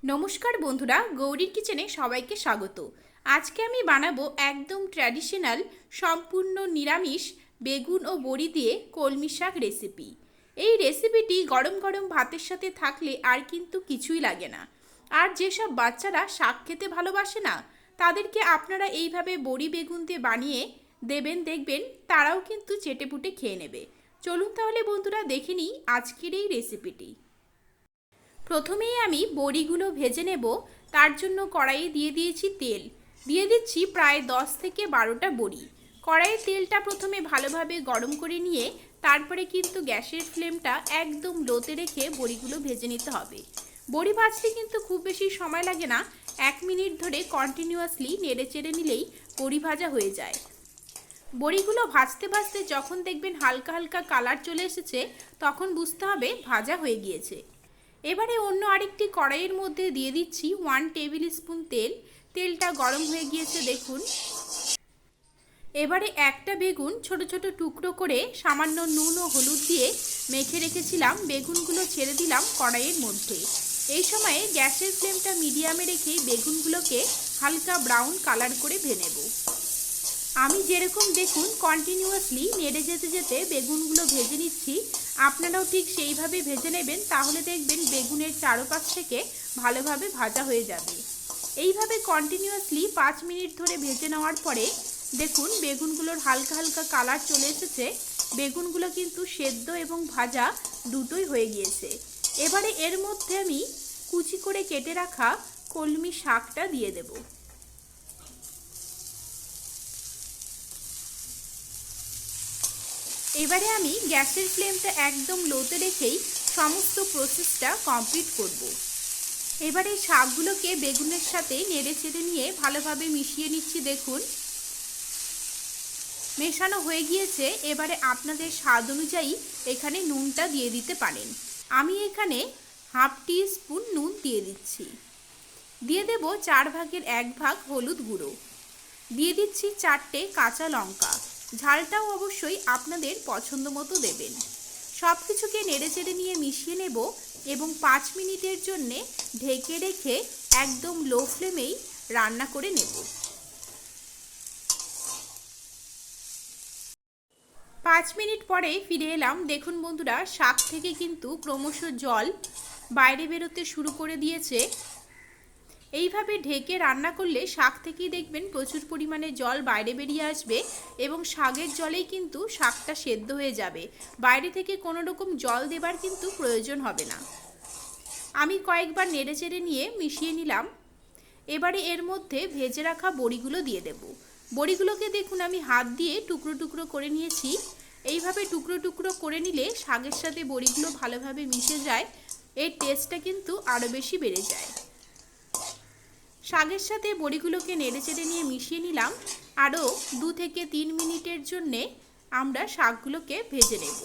নমস্কার বন্ধুরা, গৌরীর কিচেনে সবাইকে স্বাগত। আজকে আমি বানাবো একদম ট্র্যাডিশনাল সম্পূর্ণ নিরামিষ বেগুন ও বড়ি দিয়ে কলমি শাক রেসিপি। এই রেসিপিটি গরম গরম ভাতের সাথে থাকলে আর কিন্তু কিছুই লাগে না। আর যেসব বাচ্চারা শাক খেতে ভালোবাসে না, তাদেরকে আপনারা এইভাবে বড়ি বেগুন দিয়ে বানিয়ে দেবেন, দেখবেন তারাও কিন্তু চেটেপুটে খেয়ে নেবে। চলুন তাহলে বন্ধুরা দেখে নিই আজকের এই রেসিপিটি। প্রথমেই আমি বড়িগুলো ভেজে নেব। তার জন্য কড়াইয়ে দিয়ে দিয়েছি তেল, দিয়ে দিচ্ছি প্রায় 10 থেকে 12টা বড়ি। কড়াইয়ের তেলটা প্রথমে ভালোভাবে গরম করে নিয়ে তারপরে কিন্তু গ্যাসের ফ্লেমটা একদম লোতে রেখে বড়িগুলো ভেজে নিতে হবে। বড়ি ভাজতে কিন্তু খুব বেশি সময় লাগে না, 1 মিনিট ধরে কন্টিনিউয়াসলি নেড়ে চেড়ে নিলেই বড়ি ভাজা হয়ে যায়। বড়িগুলো ভাজতে ভাজতে যখন দেখবেন হালকা হালকা কালার চলে এসেছে, তখন বুঝতে হবে ভাজা হয়ে গিয়েছে। এবারে অন্য আরেকটি কড়াইয়ের মধ্যে দিয়ে দিচ্ছি 1 টেবিল স্পুন তেল। তেলটা গরম হয়ে গিয়েছে দেখুন। এবারে একটা বেগুন ছোট ছোট টুকরো করে সামান্য নুন ও হলুদ দিয়ে মেখে রেখেছিলাম, বেগুনগুলো ছেড়ে দিলাম কড়াইয়ের মধ্যে। এই সময়ে গ্যাসের ফ্লেমটা মিডিয়ামে রেখে বেগুনগুলোকে হালকা ব্রাউন কালার করে ভেজে নেব। আমি যেরকম দেখুন কন্টিনিউয়াসলি নেড়ে যেতে যেতে বেগুনগুলো ভেজে নিচ্ছি, আপনারাও ঠিক সেইভাবে ভেজে নেবেন, তাহলে দেখবেন বেগুনের চারপাশ থেকে ভালোভাবে ভাজা হয়ে যাবে। এইভাবে কন্টিনিউয়াসলি 5 মিনিট ধরে ভেজে নেওয়ার পরে দেখুন বেগুনগুলোর হালকা হালকা কালার চলে এসেছে। বেগুনগুলো কিন্তু সেদ্ধ এবং ভাজা দুটোই হয়ে গিয়েছে। এবারে এর মধ্যে আমি কুচি করে কেটে রাখা কলমি শাকটা দিয়ে দেব। এবারে আমি গ্যাসের ফ্লেমটা একদম লোতে রেখেই সমস্ত প্রসেসটা কমপ্লিট করব। এবারে শাকগুলোকে বেগুনের সাথে নেড়ে চেড়ে নিয়ে ভালোভাবে মিশিয়ে নিচ্ছি দেখুন। মেশানো হয়ে গিয়েছে। এবারে আপনাদের স্বাদ অনুযায়ী এখানে নুনটা দিয়ে দিতে পারেন। আমি এখানে হাফ টি স্পুন নুন দিয়ে দিচ্ছি। দিয়ে দেব 4 ভাগের 1 ভাগ হলুদ গুঁড়ো। দিয়ে দিচ্ছি 4টে কাঁচা লঙ্কা। ঝালটাও অবশ্যই আপনাদের পছন্দ মতো দেবেন। সব কিছুকে নেড়ে চেড়ে নিয়ে মিশিয়ে নেব এবং 5 মিনিটের জন্যে ঢেকে রেখে একদম লো ফ্লেমেই রান্না করে নেব। 5 মিনিট পরে ফিরে এলাম। দেখুন বন্ধুরা, শাক থেকে কিন্তু ক্রমশ জল বাইরে বেরোতে শুরু করে দিয়েছে। এইভাবে ঢেকে রান্না করলে শাক থেকেই দেখবেন প্রচুর পরিমাণে জল বাইরে বেরিয়ে আসবে এবং শাকের জলেই কিন্তু শাকটা সেদ্ধ হয়ে যাবে। বাইরে থেকে কোনো রকম জল দেবার কিন্তু প্রয়োজন হবে না। আমি কয়েকবার নেড়ে চেড়ে নিয়ে মিশিয়ে নিলাম। এবারে এর মধ্যে ভেজে রাখা বড়িগুলো দিয়ে দেব। বড়িগুলোকে দেখুন আমি হাত দিয়ে টুকরো টুকরো করে নিয়েছি। এইভাবে টুকরো টুকরো করে নিলে শাকের সাথে বড়িগুলো ভালোভাবে মিশে যায়, এর টেস্টটা কিন্তু আরও বেশি বেড়ে যায়। শাকের সাথে বড়িগুলোকে নেড়ে চেড়ে নিয়ে মিশিয়ে নিলাম। আরও 2 থেকে 3 মিনিটের জন্যে আমরা শাকগুলোকে ভেজে নেব।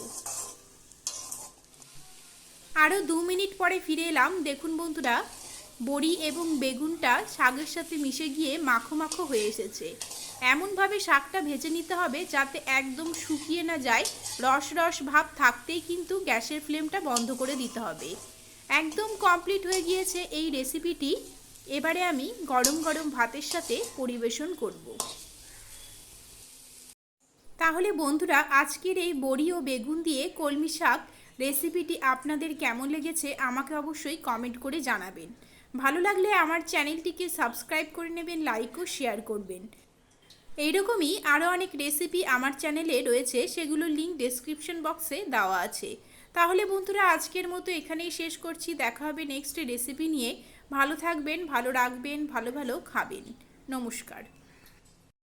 আরও 2 মিনিট পরে ফিরে এলাম। দেখুন বন্ধুরা, বড়ি এবং বেগুনটা শাকের সাথে মিশে গিয়ে মাখো মাখো হয়ে এসেছে। এমনভাবে শাকটা ভেজে নিতে হবে যাতে একদম শুকিয়ে না যায়। রস রস ভাব থাকতেই কিন্তু গ্যাসের ফ্লেমটা বন্ধ করে দিতে হবে। একদম কমপ্লিট হয়ে গিয়েছে এই রেসিপিটি। এবারে আমি গরম গরম ভাতের সাথে পরিবেশন করব। তাহলে বন্ধুরা, আজকের এই বড়ি ও বেগুন দিয়ে কলমি শাক রেসিপিটি আপনাদের কেমন লেগেছে আমাকে অবশ্যই কমেন্ট করে জানাবেন। ভালো লাগলে আমার চ্যানেলটিকে সাবস্ক্রাইব করে নেবেন, লাইক ও শেয়ার করবেন। এইরকমই আরও অনেক রেসিপি আমার চ্যানেলে রয়েছে, সেগুলোর লিঙ্ক ডেসক্রিপশন বক্সে দেওয়া আছে। তাহলে বন্ধুরা, আজকের মতো এখানেই শেষ করছি। দেখা হবে নেক্সট রেসিপি নিয়ে। ভালো থাকবেন, ভালো রাখবেন, ভালো ভালো খাবেন। নমস্কার।